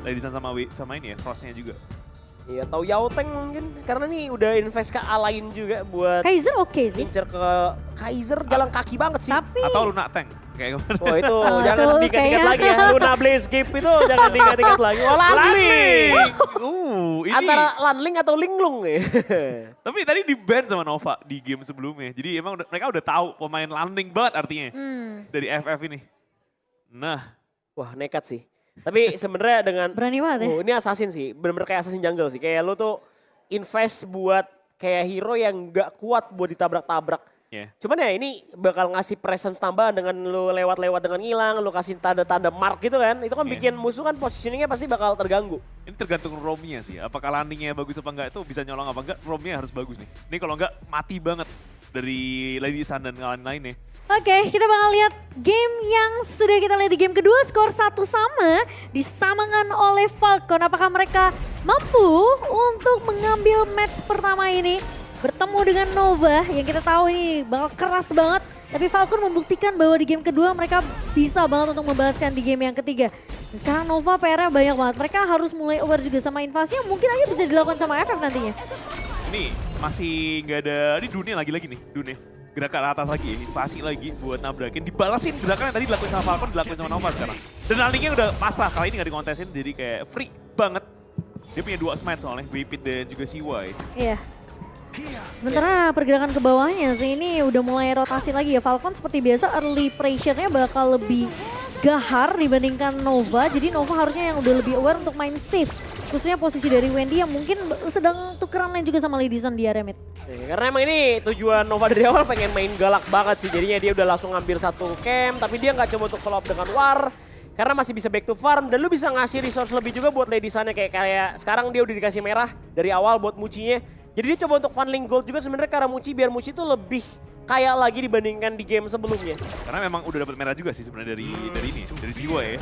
Ladies sama ini ya, Frostnya juga. Iya, tahu Yao Teng mungkin karena nih udah invest ke A lain juga buat Kaiser oke sih. incer ke Kaiser jalan kaki banget sih. Tapi Atau Luna Tank kayak gimana? Oh itu jangan tuh diingat-ingat kayaknya. lagi ya. Luna Blaze Cape itu jangan diingat-ingat lagi. Oh Lanling! Ini. Antara Lanling atau Linglung ya. Tapi tadi di ban sama Nova di game sebelumnya. Jadi emang mereka udah tahu pemain landing banget artinya dari FF ini. Nah, Wah nekat sih. Tapi sebenarnya dengan berani banget ya. ini assassin sih, bener-bener kayak assassin jungle sih. Kayak lu tuh invest buat kayak hero yang gak kuat buat ditabrak-tabrak. ya. Cuman ya ini bakal ngasih presence tambahan dengan lu lewat-lewat dengan ngilang, lu kasih tanda-tanda mark gitu kan. Itu kan Iya. bikin musuh kan positioningnya pasti bakal terganggu. Ini tergantung roamnya sih. Apakah landingnya bagus apa enggak itu bisa nyolong apa enggak. Roamnya harus bagus nih. Ini kalau enggak mati banget dari Lady Sun dan lain-lainnya. Oke, kita bakal lihat game yang sudah kita lihat di game kedua, skor 1 sama, disamakan oleh Falcon. Apakah mereka mampu untuk mengambil match pertama ini? Bertemu dengan Nova yang kita tahu ini bakal keras banget. Tapi Falcon membuktikan bahwa di game kedua mereka bisa banget untuk membalaskan di game yang ketiga. Dan sekarang Nova PR-nya banyak banget. Mereka harus mulai aware juga sama invasi yang mungkin aja bisa dilakukan sama FF nantinya. Ini masih nggak ada, ini dunia lagi-lagi nih, dunia. Gerakan atas lagi, invasi lagi buat nabrakin. Dibalasin gerakan yang tadi dilakuin sama Falcon, dilakuin sama Nova sekarang. Dan landingnya udah pasrah, kali ini nggak dikontesin, jadi kayak free banget. Dia punya 2 smite soalnya, Wipit dan juga CY. Iya. Sementara pergerakan ke bawahnya sih ini udah mulai rotasi lagi ya. Falcon seperti biasa early pressure-nya bakal lebih gahar dibandingkan Nova. Jadi Nova harusnya yang udah lebih aware untuk main safe. Khususnya posisi dari Wendy yang mungkin sedang tukeran lane juga sama Lady Sun di area mid. Karena emang ini tujuan Nova dari awal pengen main galak banget sih. Jadinya dia udah langsung ngambil satu camp, tapi dia nggak coba untuk follow up dengan war. Karena masih bisa back to farm dan lu bisa ngasih resource lebih juga buat Lady Sun-nya kayak sekarang dia udah dikasih merah dari awal buat Mucinya. Jadi dia coba untuk funneling gold juga sebenarnya karena Muci biar Muci tuh lebih kaya lagi dibandingkan di game sebelumnya. Karena memang udah dapat merah juga sih sebenarnya dari ini, dari CY ya.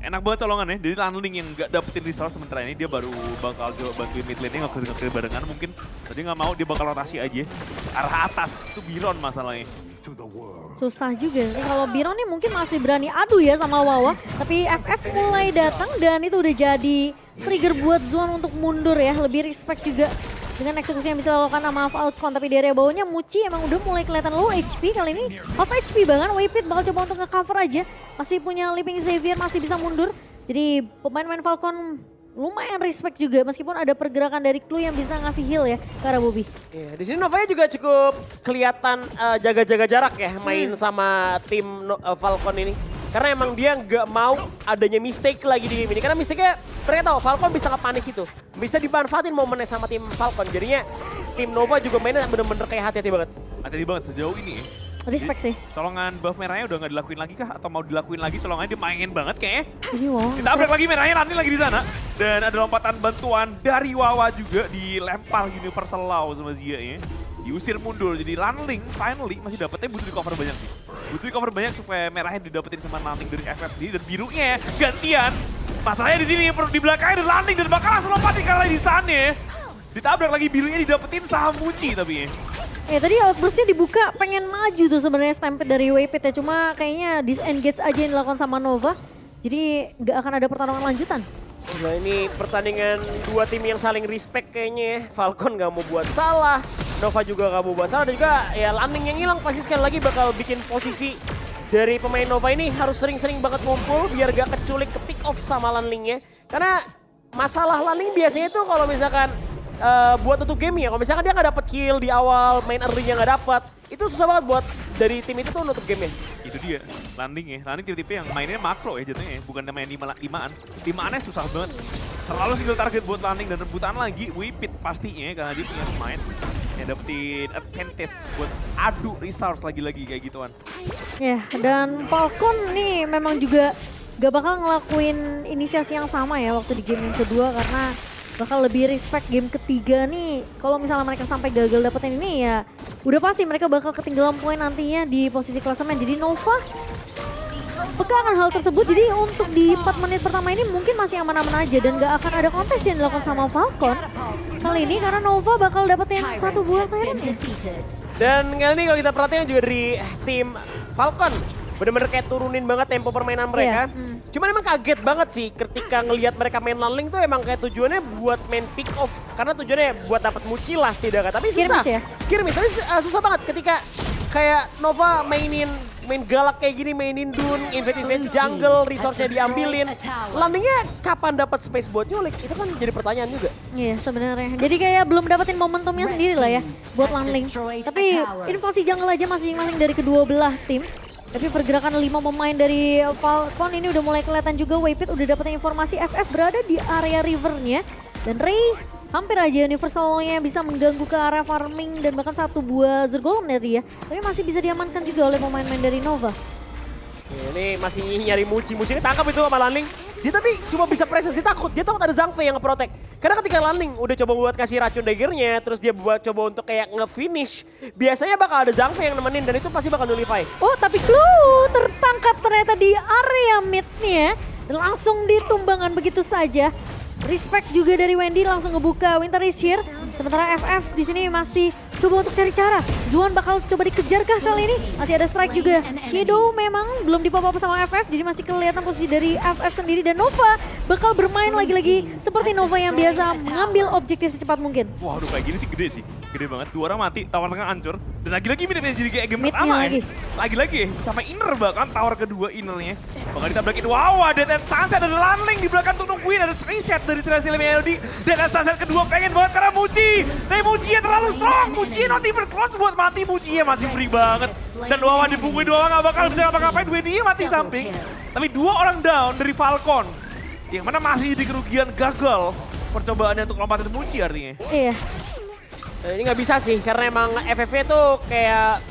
Enak banget colongannya, jadi landing yang gak dapetin resource sementara ini dia baru bakal coba bantuin mid lane-nya nge-clear barengan mungkin. Tadi gak mau, dia bakal rotasi aja. Arah atas, itu Biron masalahnya. Susah juga sih kalau Biron nih mungkin masih berani adu ya sama Wawa. Tapi FF mulai datang dan itu udah jadi trigger buat Zuan untuk mundur ya. Lebih respect juga dengan eksekusi yang bisa dilakukan sama Falcon. Tapi di area bawahnya Muci emang udah mulai kelihatan low HP kali ini. Half HP bahkan, Waypit bakal coba untuk nge-cover aja. Masih punya Leaping Xavier, masih bisa mundur. Jadi pemain-pemain Falcon lumayan respect juga meskipun ada pergerakan dari Clue yang bisa ngasih heal ya ke arah Bobby. Iya, di sini Novanya juga cukup kelihatan jaga-jaga jarak ya main sama tim Falcon ini. Karena emang dia nggak mau adanya mistake lagi di game ini. Karena mistake-nya mereka tahu Falcon bisa nge-punish itu. Bisa dimanfaatin momennya sama tim Falcon. Jadinya tim Nova juga mainnya bener-bener kayak hati-hati banget. Hati-hati banget sejauh ini ya. Respect sih. Colongan buff merahnya udah nggak dilakuin lagi kah? Atau mau dilakuin lagi colongannya dia main banget kayaknya. Ini wow. Kita upgrade lagi merahnya, nanti lagi di sana. Dan ada lompatan bantuan dari Wawa juga dilempar Universal Law sama Zia ya. Diusir mundur, jadi Lanling finally masih dapetnya butuh di cover banyak sih. Butuh di cover banyak supaya merahnya didapetin sama Lanling dari FFD dan birunya gantian. Masalahnya di sini di belakangnya ada Lanling dan bakal langsung lompatin kali di sana. Ditabrak lagi birunya didapetin sama Muci tapi ya. Tadi outburstnya dibuka pengen maju tuh sebenarnya Stampede dari Waypit ya. Cuma kayaknya disengage aja yang dilakukan sama Nova. Jadi nggak akan ada pertarungan lanjutan. Nah ini pertandingan dua tim yang saling respect kayaknya ya. Falcon gak mau buat salah, Nova juga gak mau buat salah. Dan juga ya landing yang hilang pasti sekali lagi bakal bikin posisi dari pemain Nova ini harus sering-sering banget ngumpul biar gak keculik ke pick off sama landingnya. Karena masalah landing biasanya tuh kalau misalkan buat tutup game ya, kalau misalkan dia gak dapet kill di awal, main early-nya gak dapet, itu susah banget buat dari tim itu tuh nutup game ya. Itu dia, landing ya. Landing tipe-tipe yang mainnya makro ya jatuhnya ya. Bukan main 5-5an. 5-annya susah banget. Terlalu single target buat landing dan rebutan lagi. Wipit pastinya karena dia punya pemain yang dapetin advantage buat adu resource lagi-lagi kayak gituan. Ya, dan Falcon nih memang juga gak bakal ngelakuin inisiasi yang sama ya waktu di game yang kedua karena bakal lebih respect game ketiga nih. Kalau misalnya mereka sampai gagal dapetin ini ya udah pasti mereka bakal ketinggalan poin nantinya di posisi klasemen. Jadi Nova peka akan hal tersebut. Jadi untuk di 4 menit pertama ini mungkin masih aman-aman aja dan gak akan ada kontes yang dilakukan sama Falcon kali ini karena Nova bakal dapetin satu buah siren ya. Dan kali ini kalau kita perhatikan juga dari tim Falcon bener-bener kayak turunin banget tempo permainan mereka. Cuman emang kaget banget sih ketika ngelihat mereka main laning tuh emang kayak tujuannya buat main pick off. Karena tujuannya buat dapat Mucilas tidak kan. Tapi susah. Skirmish ya? Skirmish, tapi susah banget ketika kayak Nova main galak kayak gini, mainin Dun, invade jungle, resource-nya diambilin. Landingnya kapan dapat space buat nyulik? Itu kan jadi pertanyaan juga. Iya sebenarnya. Jadi kayak belum dapetin momentumnya sendiri lah ya buat Lanling. Tapi invasi jungle aja masing-masing dari kedua belah tim. Tapi pergerakan 5 pemain dari Falcon ini udah mulai kelihatan juga. Waypit udah dapetin informasi FF berada di area rivernya. Dan Ray hampir aja Universal-nya bisa mengganggu ke area farming dan bahkan 1 buah Zergolem tadi ya. Tapi masih bisa diamankan juga oleh pemain-pemain dari Nova. Ini masih nyari Muci ini tangkap itu sama Lanling. Dia tapi cuma bisa presence, dia takut ada Zhangfei yang nge-protect. Karena ketika Lanling udah coba buat kasih racun daggernya, terus dia buat coba untuk kayak nge-finish, biasanya bakal ada Zhangfei yang nemenin dan itu pasti bakal nullify. Oh tapi Clue tertangkap ternyata di area mid-nya. Dan langsung ditumbangan begitu saja. Respect juga dari Wendy langsung ngebuka Winter is Here. Sementara FF di sini masih coba untuk cari cara. Zuan bakal coba dikejarkah kali ini? Masih ada strike juga. Shadow memang belum dipop-up sama FF, jadi masih kelihatan posisi dari FF sendiri. Dan Nova bakal bermain lagi-lagi seperti Nova yang biasa mengambil objektif secepat mungkin. Wah, aduh kayak gini sih gede sih. Gede banget. 2 orang mati, tower tengah hancur. Dan lagi-lagi mirip jadi kayak game Mid-nya pertama lagi. ya. Lagi-lagi ya, sampai inner bahkan tower kedua innernya. Bakal ditabrakin. Wow, Dead and Sunset ada Lanling di belakang tuh nungguin. Ada reset dari Celestial Melody. Dead and Sunset kedua pengen banget karena Muci. Saya Muci terlalu strong. Muci not even close buat mati. Muci masih free banget. Dan Wawa dipukul, Wawa gak bakal bisa ngapa-ngapain. Dia mati samping. Tapi 2 orang down dari Falcon. Yang mana masih di kerugian gagal. Percobaannya untuk lompatin Muci artinya. Iya. Ini nggak bisa sih, karena emang FF tuh kayak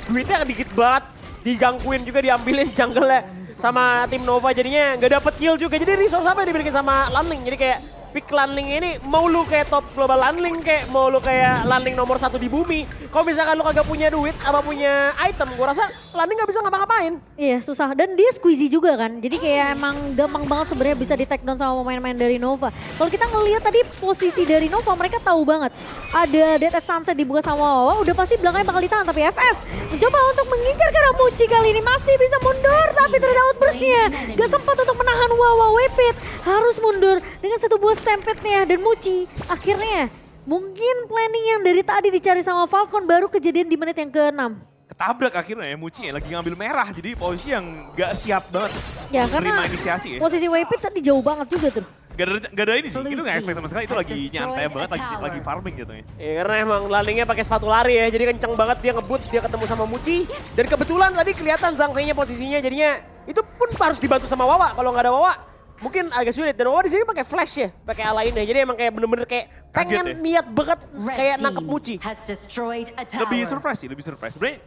duitnya dikit banget. Digangguin juga, diambilin jungle-nya sama tim Nova, jadinya nggak dapet kill juga. Jadi resource apa yang dimiliki sama Lanling, jadi kayak pick Lanling ini mau lu kayak top global Lanling, kayak mau lu kayak Lanling nomor 1 di bumi. Kalau misalkan lu kagak punya duit apa punya item, gua rasa Lanling nggak bisa ngapa-ngapain. Iya susah dan dia squeezy juga kan. Jadi kayak emang gampang banget sebenarnya bisa di take down sama pemain-pemain dari Nova. Kalau kita ngelihat tadi posisi dari Nova mereka tahu banget. Ada Dead at Sunset dibuka sama Wawa, udah pasti belakangnya bakal ditahan. Tapi FF mencoba untuk mengincar karena Muci kali ini masih bisa mundur. Tapi ternyata outburstnya gak sempat untuk menahan Wawa. Waypit harus mundur dengan 1 buah stampede-nya. Dan Muci akhirnya mungkin planning yang dari tadi dicari sama Falcon baru kejadian di menit yang ke-6. Ketabrak akhirnya ya Muci ya, lagi ngambil merah. Jadi posisi yang gak siap banget Ya menerima karena inisiasi ya. posisi Waypit tadi jauh banget juga tuh. Gak ada ini sih, itu gak expect sama sekali. Itu lagi nyantai banget, lagi farming gitu ya. Ya karena emang Lanlingnya pakai sepatu lari ya, jadi kenceng banget dia ngebut, dia ketemu sama Muci. Dan kebetulan tadi kelihatan Zhangfei-nya posisinya, jadinya itu pun harus dibantu sama Wawa. Kalau nggak ada Wawa, mungkin agak sulit. Dan Wawa di sini pakai flash ya, pakai alainnya. Jadi emang kayak bener-bener kayak pengen Kaget ya? niat banget kayak nangkep Muci. Lebih surprise sih, lebih surprise. Sebenarnya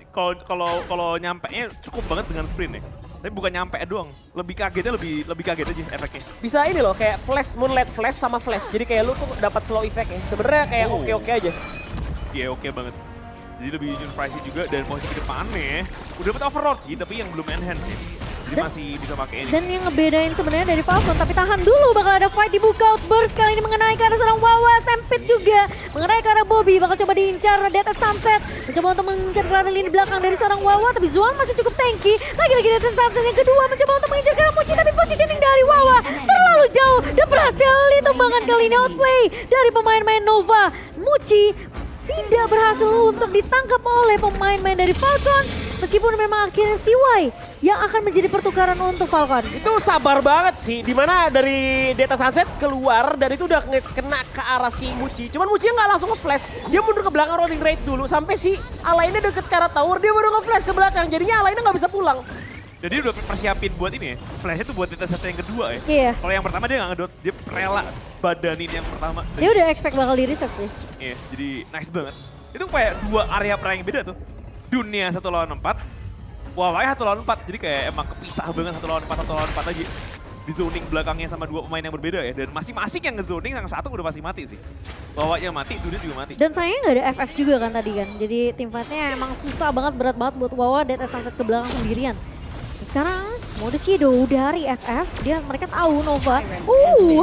kalau nyampe-nya cukup banget dengan sprint ya. Tapi bukan nyampe doang, lebih kagetnya lebih kaget aja efeknya. Bisa ini loh, kayak flash, moonlight flash sama flash. Jadi kayak lu tuh dapat slow effect ya. Sebenarnya kayak oke-oke aja. Iya oke banget. Jadi lebih surprise juga dan posisi depannya udah dapat overlord sih, tapi yang belum enhance ya. Jadi masih bisa pakai ini. Dan yang ngebedain sebenarnya dari Falcon, tapi tahan dulu bakal ada fight dibuka. Outburst kali ini mengenai ke arah seorang Wawa. Stampede juga mengenai ke arah Bobby, bakal coba diincar Dead at Sunset. Mencoba untuk mengincar ke arah lini belakang dari seorang Wawa, tapi Zuan masih cukup tanky. Lagi-lagi Dead at Sunset yang kedua mencoba untuk mengincar ke arah Muci, tapi positioning dari Wawa terlalu jauh. Dan berhasil ditumbangan kali ini, outplay dari pemain-pemain Nova. Muci tidak berhasil untuk ditangkap oleh pemain-pemain dari Falcon. Meskipun memang akhirnya CY yang akan menjadi pertukaran untuk Falcon. Itu sabar banget sih, dimana dari Data Sunset keluar dan itu udah kena ke arah si Muci. Cuman Muci nggak langsung nge-flash, dia mundur ke belakang rolling rate dulu sampai si Alainnya deket ke arah tower, dia baru nge-flash ke belakang. Jadinya Alainnya nggak bisa pulang. Jadi udah persiapin buat ini ya, flashnya tuh buat Data Set yang kedua ya. Iya. Kalau yang pertama dia nggak ngedodge, dia rela badanin yang pertama. Dia udah expect bakal di reset sih. Iya, jadi nice banget. Itu kayak 2 area perang yang beda tuh. Dunia 1 lawan 4, Wawai 1 lawan 4. Jadi kayak emang kepisah banget 1 lawan 4 aja. Di zoning belakangnya sama 2 pemain yang berbeda ya. Dan masing-masing yang nge-zoning, yang satu udah pasti mati sih. Wawainya mati, Dunia juga mati. Dan sayangnya nggak ada FF juga kan tadi kan. Jadi tim fightnya emang susah banget, berat banget buat Wawa Dead at Sunset ke belakang sendirian. Dan sekarang mode Shadow dari FF, mereka tahu Nova.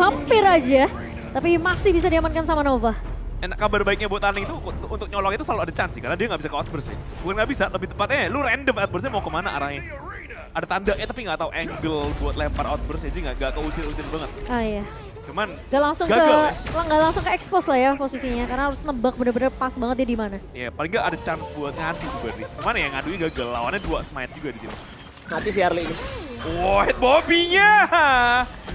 Hampir aja. Tapi masih bisa diamankan sama Nova. Enak kabar baiknya buat Lanling itu untuk nyolong itu selalu ada chance sih, karena dia nggak bisa ke outburst ya. Bukan nggak bisa, lebih tepatnya lu random outburstnya mau kemana arahnya. ada tandanya tapi nggak tahu angle buat lempar outburst aja nggak keusir-usir banget. Ah iya. Cuman Gak langsung gagal, nggak langsung ke expose lah ya posisinya karena harus nebak bener-bener pas banget dia di mana. ya paling nggak ada chance buat ngadu berarti. Cuman ya ngadunya gagal, lawannya 2 smite juga di sini. Mati si Arli ini. Wow, hit Bobby-nya.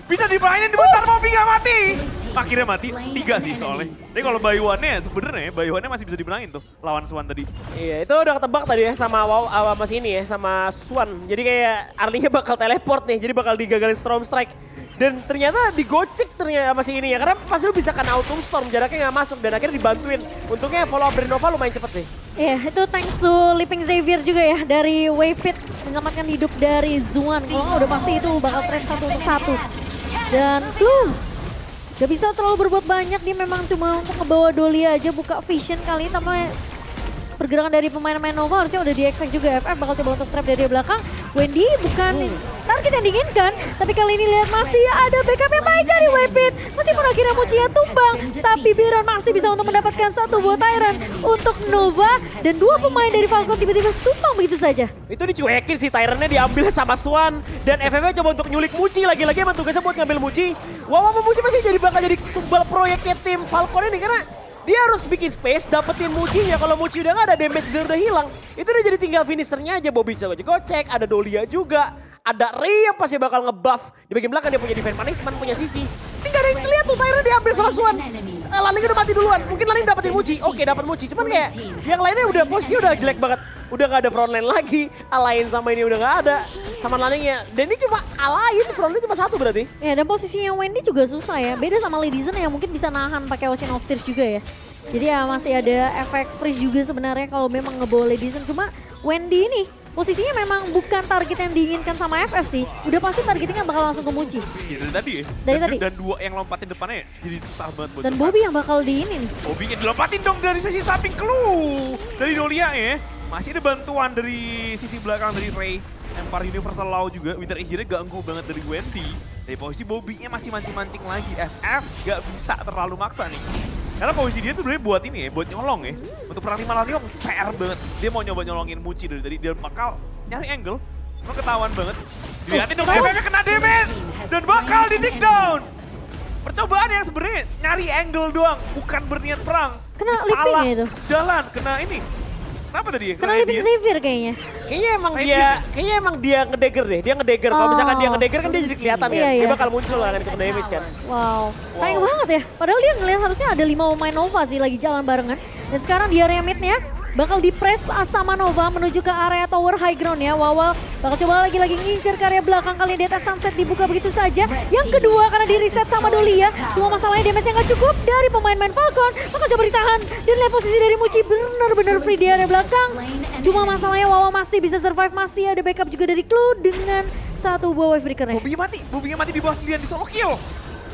Bisa dimainin bentar, Bobby nggak mati. Akhirnya mati, 3 sih soalnya. Tapi kalau Bayuannya sebenarnya Bayuannya masih bisa dimenangin tuh lawan Swan tadi. Iya, itu udah ketebak tadi ya sama sama sini ya, sama Swan. Jadi kayak Arlinya bakal teleport nih, jadi bakal digagalin Storm Strike. Dan ternyata digocek ternyata masih ini ya, karena pas lu bisa kan auto storm, jaraknya nggak masuk dan akhirnya dibantuin. Untungnya follow up dari Nova lumayan cepet sih. Iya, itu thanks to Leaping Xavier juga ya dari Waypit menyelamatkan hidup dari Zuan. Kalau nggak udah pasti itu bakal trade 1 untuk 1. Dan gak bisa terlalu berbuat banyak, dia memang cuma untuk ngebawa Dolly aja, buka vision kali ini. Tapi pergerakan dari pemain-pemain Nova harusnya udah di-expect juga. FF bakal coba untuk trap dari belakang. Wendy bukan target yang diinginkan, tapi kali ini lihat masih ada backup yang baik dari Waypit. Meskipun akhirnya Mucia tumbang, tapi Biron masih bisa untuk mendapatkan 1 buah Tyrant untuk Nova. Dan 2 pemain dari Falcon tiba-tiba tumbang begitu saja. Itu dicuekin sih, Tyrant-nya diambil sama Swan. Dan FF coba untuk nyulik Muci, lagi-lagi emang tugasnya buat ngambil Muci. Wawa sama Muci pasti bakal jadi tumbal proyeknya tim Falcon ini, karena dia harus bikin space, dapetin Mucinya. Kalau Muci udah nggak ada, damage dia udah hilang. Itu udah jadi tinggal finishernya aja. Bobby coba gocek, ada Dolia juga. Ada Ray yang pasti bakal nge-buff. Di bagian belakang dia punya defense punishment, punya sisi. Ini gak ada yang lihat tuh, Tyrant diambil sama Swan. Laling udah mati duluan, mungkin Laling dapetin Muci. Oke, dapat Muci, cuman kayak yang lainnya udah posisi udah jelek banget. Udah gak ada frontline lagi, Alain sama ini udah gak ada. Sama Lalingnya, dan ini cuma Alain, frontline cuma 1 berarti. Ya, dan posisinya Wendy juga susah ya. Beda sama Lady Zen yang mungkin bisa nahan pakai Ocean of Tears juga ya. Jadi ya masih ada efek freeze juga sebenarnya kalau memang ngebawa Lady Zen. Cuma Wendy ini posisinya memang bukan target yang diinginkan sama FF sih. Udah pasti targetnya bakal langsung ke Muci. Iya, dari tadi ya. Dari tadi. Dan 2 yang lompatin depannya jadi susah banget buat Dan depan. Bobby yang bakal di ini nih. Bobby-nya dilompatin dong dari sisi samping, clue dari Dolia ya. Masih ada bantuan dari sisi belakang dari Ray. Lempar Universal Law juga, Winter Edge-nya ganggu banget dari Wendy. Dari posisi Bobby-nya masih mancing-mancing lagi. FF gak bisa terlalu maksa nih. Karena posisi dia tuh sebenarnya buat ini ya, buat nyolong ya. Untuk perang 5 lawan 5 PR banget. Dia mau nyoba nyolongin Muci dari tadi, dia bakal nyari angle. Cuma ketahuan banget. Dilihatin dong, FF-nya kena damage! Dan bakal di take down! Percobaan yang sebenarnya nyari angle doang, bukan berniat perang. Kena Salah leaping ya itu? jalan, kena ini. Kenapa tadi ya? Kena Leaping Xavier kayaknya. Kayaknya emang dia ngedagger deh, dia ngedagger. Kalau misalkan dia ngedagger kan dia jadi kelihatan kan. Iya, Dia iya. bakal muncul kan ikut damage kan. Wow, sayang banget ya. Padahal dia ngelihat harusnya ada 5 pemain Nova sih lagi jalan barengan. Dan sekarang di area mid-nya bakal di-press sama Nova menuju ke area tower high ground ya. Wawal bakal coba lagi-lagi ngincer ke area belakang, kali Death at Sunset dibuka begitu saja. Yang kedua karena di-reset sama Dolia. Cuma masalahnya damage-nya nggak cukup dari pemain-pemain Falcon. Bakal coba ditahan. Dan lihat posisi dari Muci benar-benar free di area belakang. Cuma masalahnya Wawa masih bisa survive, masih ada backup juga dari Clue dengan 1 buah wave breaker-nya. Bobby-nya mati di bawah sendirian di solo kill.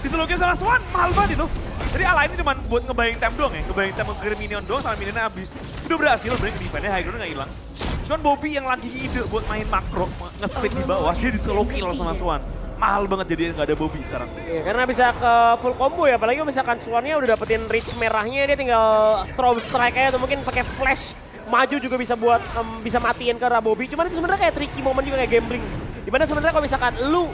Di solo kill sama Swan, mahal banget itu. Jadi Alain ini cuma buat ngebayang time doang ya, ngebayang time nge-clear minion doang sama minionnya habis. Udah berhasil, sebenarnya defense-nya high ground nggak hilang. Cuman Bobby yang lagi ide buat main makro, nge-split di bawah, dia di solo kill sama Swan. Mahal banget jadi nggak ada Bobby sekarang. Iya, karena bisa ke full combo ya, apalagi misalkan Swan-nya udah dapetin reach merahnya, dia tinggal Storm Strike aja atau mungkin pakai flash. Maju juga bisa buat bisa matiin ke Bobby. Cuman itu sebenarnya kayak tricky moment juga kayak gambling. Dimana sebenarnya kalau misalkan lu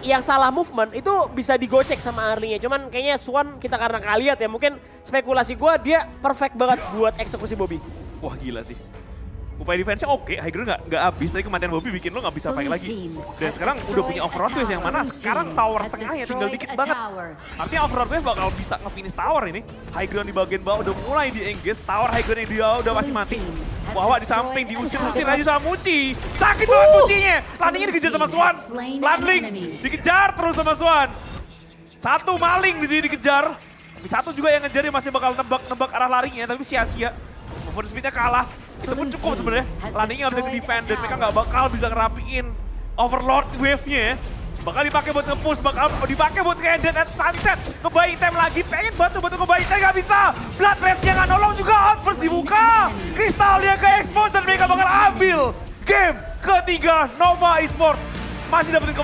yang salah movement itu bisa digocek sama Arlinya. Cuman kayaknya Swan kita karena nggak lihat ya, mungkin spekulasi gua dia perfect banget buat eksekusi Bobby. Wah gila sih. Upaya defense-nya oke, high ground nggak habis, tapi kematian Bobby bikin lo nggak bisa fight lagi. Dan sekarang udah punya overroad wave yang mana sekarang tower tengahnya tinggal dikit banget. Artinya overroad wave bakal bisa nge-finish tower ini. High ground di bagian bawah udah mulai di-engage, tower high ground yang di bawah udah pasti mati. Wawa di samping diusir-usir aja sama Muci. Sakit banget Mucinya. Landingnya dikejar sama Swan. Landing dikejar terus sama Swan. 1 maling di sini dikejar. Tapi 1 juga yang ngejar, dia masih bakal nebak arah larinya, tapi sia-sia. Movement speed-nya kalah. Itu pun cukup sebenarnya. Landingnya nggak bisa ke-defend dan mereka nggak bakal bisa ngerapiin overload wave-nya ya. Bakal dipakai buat nge-push, bakal dipakai buat kayak Death at Sunset. Ngebaying time lagi, pengen banget coba ngebaying time, nggak bisa. Blood Rage-nya nggak nolong juga, Outburst dibuka. Kristalnya ke-expose dan mereka bakal ambil game ketiga Nova Esports. Masih dapetin